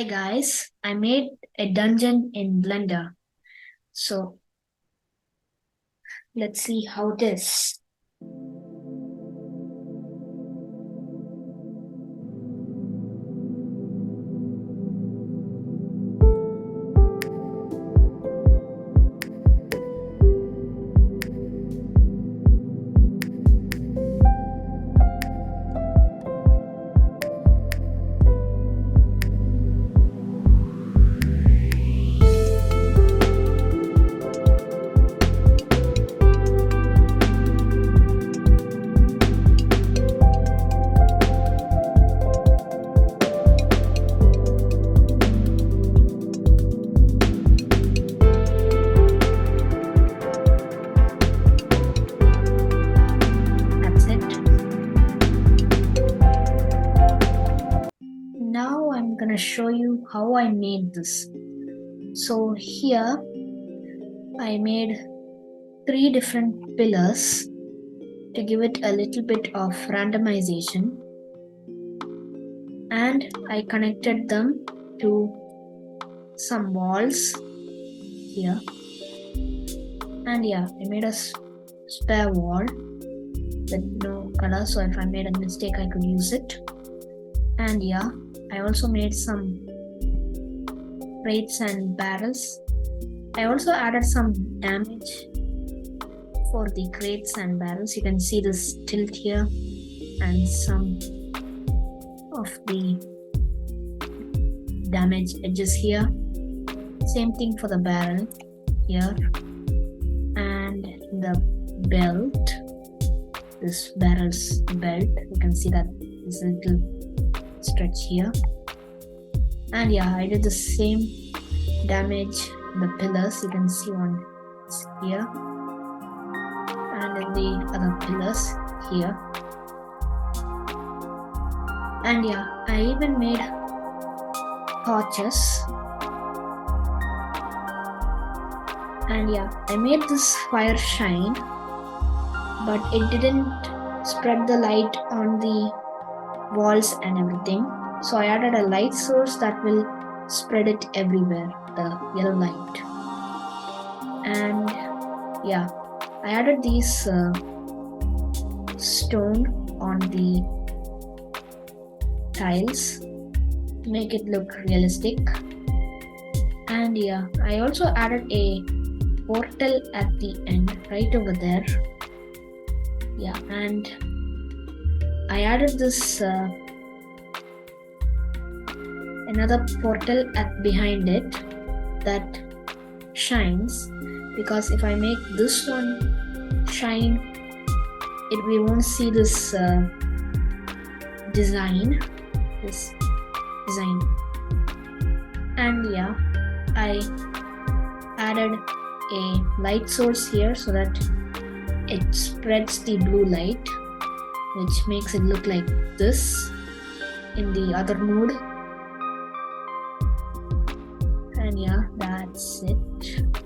Hi guys, I made a dungeon in Blender. So let's see how it is. That's it. Now I'm gonna show you how I made this. So here I made 3 different pillars to give it a little bit of randomization, and I connected them to some walls here. And yeah, I made a spare wall with no color, so if I made a mistake I could use it. And yeah, I also made some crates and barrels. I also added some damage for the crates and barrels. You can see this tilt here and some of the damaged edges here. Same thing for the barrel here, and the belt, this barrel's belt, you can see that this little stretch here. And yeah, I did the same damage in the pillars. You can see one is here and in the other pillars here. And yeah, I even made torches. And yeah, I made this fire shine, but it didn't spread the light on the walls and everything. So I added a light source that will spread it everywhere, the yellow light. And yeah, I added these stone on the tiles to make it look realistic. And yeah, I also added a portal at the end, right over there. Yeah, and I added this another portal at behind it that shines, because if I make this one shine, we won't see this design. And yeah, I added a light source here so that it spreads the blue light, which makes it look like this in the other mode. And yeah, that's it.